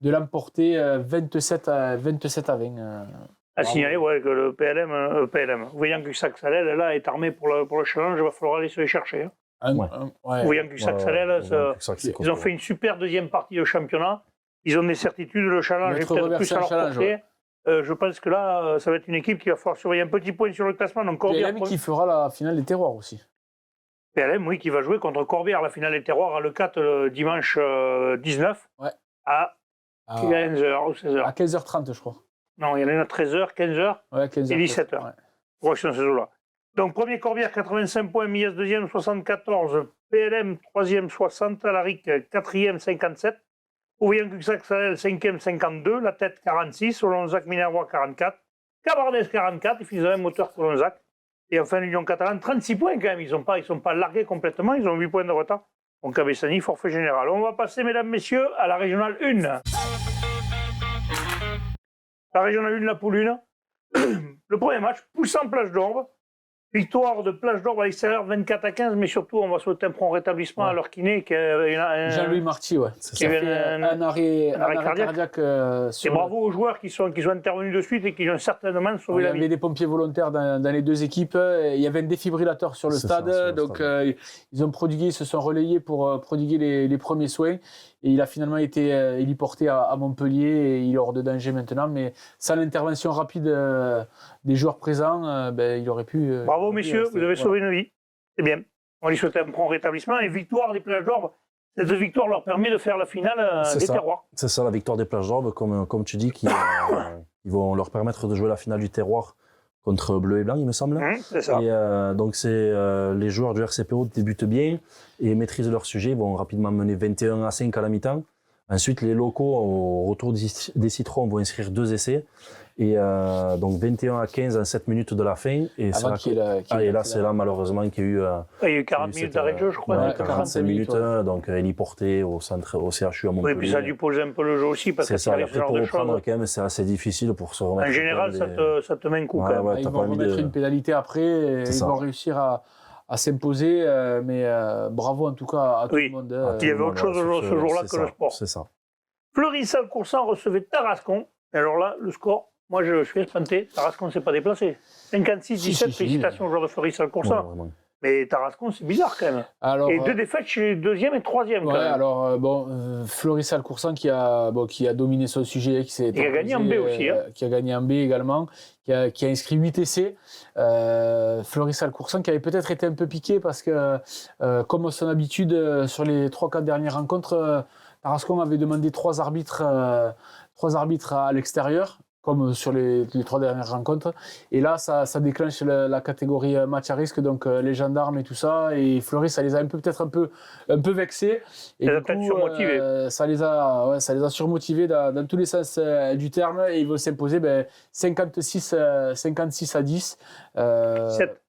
l'emporter 27 à 20. À signaler que le PLM, Ouvéan Cussac-Salel, là, est armé pour le challenge, il va falloir aller se les chercher. Hein. Ouvéan Cussac-Salel, ils ont fait une super deuxième partie de championnat. Ils ont des certitudes, le challenge est peut-être plus à leur portée. Ouais. Je pense que là, ça va être une équipe qui va falloir surveiller un petit point sur le classement. Donc, PLM qui fera la finale des terroirs aussi. PLM, oui, qui va jouer contre Corbière, la finale des terroirs, à le 4 le dimanche 19 à 15h ou 16h. À 15h30, je crois. Non, il y en a 13h, 15h 15h, et 17h. Ouais. Pour ces eaux-là. Donc, premier Corbière, 85 points, Millas, deuxième, 74. PLM, troisième, 60. Alaric, quatrième, 57. Ouvéan Cussac-Salel, 5e, 52. La Tête, 46. Olonzac, Minervois, 44. Cabardès, 44. Ils finissent le même moteur qu'Olonzac. Et enfin, l'Union catalane, 36 points quand même. Ils ne sont pas largués complètement. Ils ont 8 points de retard. Donc, Cabessani, forfait général. On va passer, mesdames, messieurs, à la régionale 1. La régionale 1, la poule 1. Le premier match, Poussin Plage d'Orbe. Victoire de Plage d'Orbe à l'extérieur, 24-15, mais surtout, on va souhaiter un prompt rétablissement à leur kiné. Jean-Louis Marty, qui a fait un arrêt cardiaque. Et bravo aux joueurs qui sont intervenus de suite et qui ont certainement sauvé la vie. Il y avait des pompiers volontaires dans les deux équipes. Il y avait un défibrillateur sur le stade. Donc, ils se sont relayés pour prodiguer les premiers soins. Et il a finalement été héliporté à Montpellier et il est hors de danger maintenant. Mais sans l'intervention rapide des joueurs présents, il aurait pu. Bravo messieurs, vous avez sauvé une vie. C'est bien. On lui souhaite un prompt rétablissement. Et victoire des Plages d'Orbe. Cette victoire leur permet de faire la finale des terroirs. C'est ça, la victoire des Plages d'Orbe, comme tu dis, ils vont leur permettre de jouer la finale du terroir contre Bleu et Blanc, il me semble. C'est ça. Et donc, les joueurs du RCPO débutent bien et maîtrisent leur sujet. Ils vont rapidement mener 21-5 à la mi-temps. Ensuite, les locaux, au retour des Citrons, vont inscrire 2 essais. Et donc 21-15 en 7 minutes de la fin. Et c'est là malheureusement qu'il y a eu. Il y a eu 40 minutes d'arrêt de jeu, je crois. 45 minutes, donc héliporté au CHU à Montpellier. Oui, et puis ça a dû poser un peu le jeu aussi. Parce c'est que ça, et après pour reprendre, quand même, c'est assez difficile pour se remettre. En général, ça te met un coup quand même. Ils vont remettre une pénalité après et ils vont réussir à s'imposer. Mais bravo en tout cas à tout le monde. Il y avait autre chose ce jour-là que le sport. C'est ça. Fleury-Salcoursan recevait Tarascon. Et alors là, le score. Moi, je suis espanté. Tarascon ne s'est pas déplacé. 56-17, félicitations aux joueurs de Fleury-Salcoursan. Ouais, mais Tarascon, c'est bizarre quand même. Alors, et 2 défaites chez les 2e et 3e. Ouais, alors, Fleury-Salcoursan qui a dominé son sujet. Qui a gagné en B aussi. Qui a gagné en B également. Qui a inscrit 8 essais. Fleury-Salcoursan qui avait peut-être été un peu piqué parce que, comme à son habitude, sur les 3-4 dernières rencontres, Tarascon avait demandé 3 arbitres à l'extérieur, comme sur les 3 dernières rencontres. Et là, ça déclenche la catégorie match à risque, donc les gendarmes et tout ça. Et Fleury, ça les a peut-être un peu vexés. Et ça les a peut-être surmotivés. Ça les a surmotivés dans tous les sens du terme. Et ils vont s'imposer 56 à 10. 7.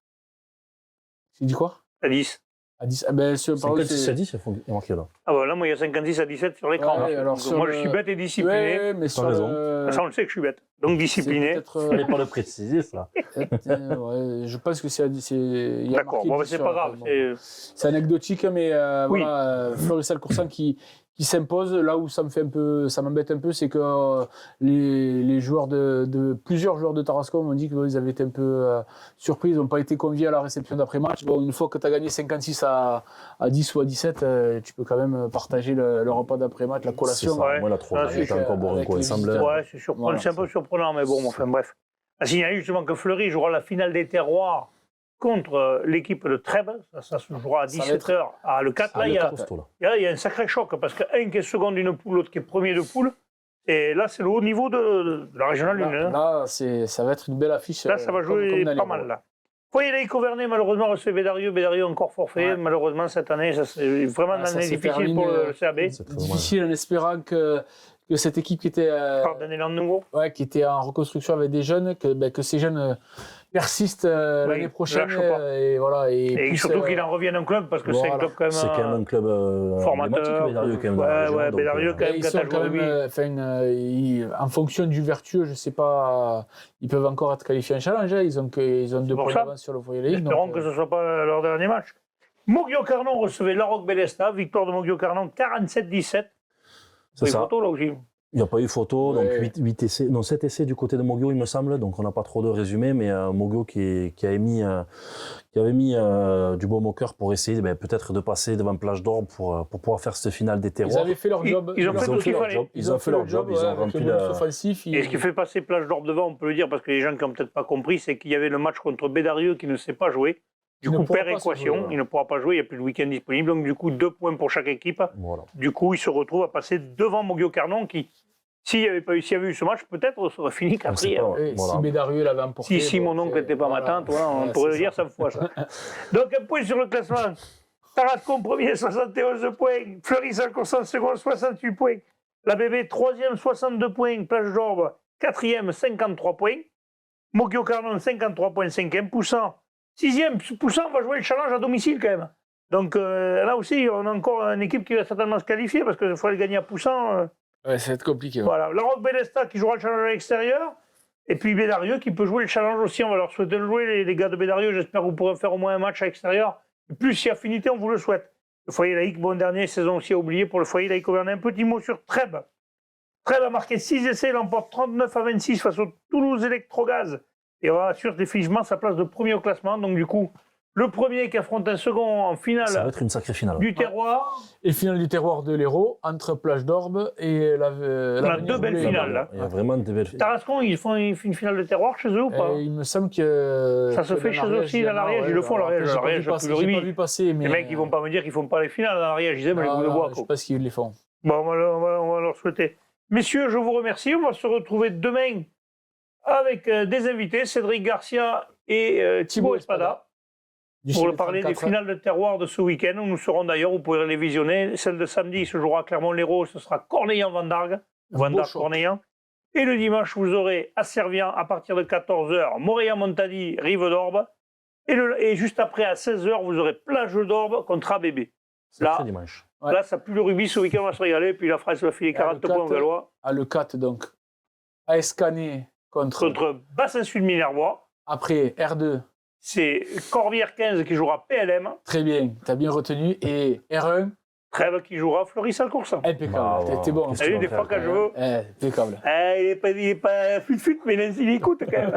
Tu dis quoi ? À 10. À 10, 56 à 10, il faut marquer là. Ah bah là, moi, il y a 56 à 17 sur l'écran. Ouais, moi, je suis bête et discipliné. Ouais, mais t'as raison. Ça, on le sait que je suis bête. Donc, discipliné. Il fallait pas le préciser, ça. Je pense que c'est... D'accord, bon, c'est pas grave. C'est anecdotique, mais voilà, Fleury-Salcoursan qui s'impose. Là où ça m'embête un peu, c'est que les joueurs plusieurs joueurs de Tarascon m'ont dit qu'ils avaient été un peu surpris, ils n'ont pas été conviés à la réception d'après-match. Bon, une fois que tu as gagné 56 à 10 ou à 17, tu peux quand même partager le repas d'après-match, la collation. C'est ça. Moi, la 3, j'étais encore bourré quoi ensemble. Ouais, c'est surprenant, c'est un peu surprenant, mais bon, enfin bref. À signaler justement que Fleury jouera la finale des terroirs contre l'équipe de Trèbes. Ça se jouera à 17h à le 4. Là, il y a un sacré choc parce qu'un qui est second d'une poule, l'autre qui est premier de poule. Et là, c'est le haut niveau de la régionale 1. Là, ça va être une belle affiche. Là, ça va jouer pas mal. Là. Foyer-Laïc-Auvergnat, malheureusement, recevait Bédarieux. Bédarieux encore forfait. Ouais. Malheureusement, cette année, c'est vraiment une année difficile pour le CAB. Difficile en espérant que que cette équipe qui était, Par d'un élan de nouveau. qui était en reconstruction avec des jeunes, que ces jeunes persistent l'année prochaine. lâche pas. Et Surtout qu'il en revienne en club, parce que c'est un club quand même. C'est quand même un club formateur. Bédarieux, quand même. dans la région, donc, Bédarieux, quand même. ils sont quand même, en fonction du vertueux, je sais pas, ils peuvent encore être qualifiés en challenge. Ils ont 2 points d'avance sur le Foyer League. Espérons que ce ne soit pas leur dernier match. Moggio-Carnon recevait Larocque Bellesta, victoire de Moggio-Carnon 47-17. C'est ça. Photo, là, aussi. Il n'y a pas eu photo, Ouais. donc 7 essais du côté de Moggio, il me semble, donc on n'a pas trop de résumé, mais Moggio qui avait mis du baume au cœur pour essayer peut-être de passer devant Plage d'Orbe pour pouvoir faire cette finale des terroirs. Ils avaient fait leur job. Ils ont fait tout ce qu'il fallait. Ils ont fait leur job, ils ont rempli la... offensif. Et ce qui fait passer Plage d'Orbe devant, on peut le dire, parce que les gens qui n'ont peut-être pas compris, c'est qu'il y avait le match contre Bédarieux qui ne s'est pas joué. Du coup, péréquation, il ne pourra pas jouer, il n'y a plus de week-end disponible. Donc, du coup, 2 points pour chaque équipe. Voilà. Du coup, il se retrouve à passer devant Moggio-Carnon qui, s'il y avait eu ce match, peut-être ça aurait fini quatrième. Si Bédarieux l'avait emporté. Si mon oncle n'était pas ma tante, on pourrait le dire 100 fois ça. Donc, un point sur le classement. Tarascon, premier, 71 points. Fleury-Salcoursan, second, 68 points. La BB, troisième, 62 points. Plage d'Orbe, quatrième, 53 points. Moggio-Carnon, 53 points, cinquième. Poussant, sixième. Poussant va jouer le challenge à domicile quand même. Donc là aussi, on a encore une équipe qui va certainement se qualifier parce qu'il faut le gagner à Poussant. Ça va être compliqué. Voilà. Larocque Bellesta qui jouera le challenge à l'extérieur. Et puis Bédarieux qui peut jouer le challenge aussi. On va leur souhaiter de jouer, les gars de Bédarieux. J'espère que vous pourrez faire au moins un match à l'extérieur. Et plus si affinité, on vous le souhaite. Le Foyer laïque, bon, dernière saison aussi à oublier pour le Foyer laïque Auvergnat. Un petit mot sur Trèbes. Trèbes a marqué 6 essais, il emporte 39-26 face au Toulouse Electrogaz. Et assure définitivement sa place de premier au classement. Donc du coup, le premier qui affronte un second en finale. Ça va être une sacrée finale. Du terroir. Et finale du terroir de l'Hérault, entre Plage d'Orbe et la. On a 2 belles finales là. Il y a vraiment des belles finales. Tarascon, ils font une finale de terroir chez eux ou pas? Il me semble que. Ça se fait chez eux aussi dans l'Ariège. Ils le font l'Ariège. J'ai pas vu passer. Mais les mecs, ils vont pas me dire qu'ils font pas les finales dans l'Ariège. Ils aiment les boules de bois. Je sais pas ce qu'ils les font. Bon, on va leur souhaiter. Messieurs, je vous remercie. On va se retrouver demain avec des invités, Cédric Garcia et Thibaut Espada, pour parler des finales de terroir de ce week-end, où nous serons d'ailleurs, vous pourrez les visionner. Celle de samedi se jouera à Clermont-Lérault, ce sera Cornillan-Vendargues, Vendargues-Cornillan. Et le dimanche, vous aurez à Servien, à partir de 14h, Montréal-Montady, Rive-d'Orbe. Et juste après, à 16h, vous aurez Plage d'Orbe contre ABB. Là, dimanche. Là, ça pue le rugby, ce week-end, on va se régaler. Puis la France va filer 40 points aux Gallois. Le 4, donc. AS Canet contre Bassin-Sud-Minervois. Après, R2. C'est Corbière 15 qui jouera PLM. Très bien, tu as bien retenu. Et R1. Trèbes qui jouera Fleury-Salcoursan. Impeccable, t'es bon. T'as vu, des fois quand je veux. Impeccable. Il est pas fut-fut, mais il écoute quand même.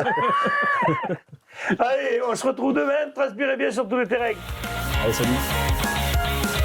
Allez, on se retrouve demain. Transpirez bien sur tous les terrains. Allez, salut.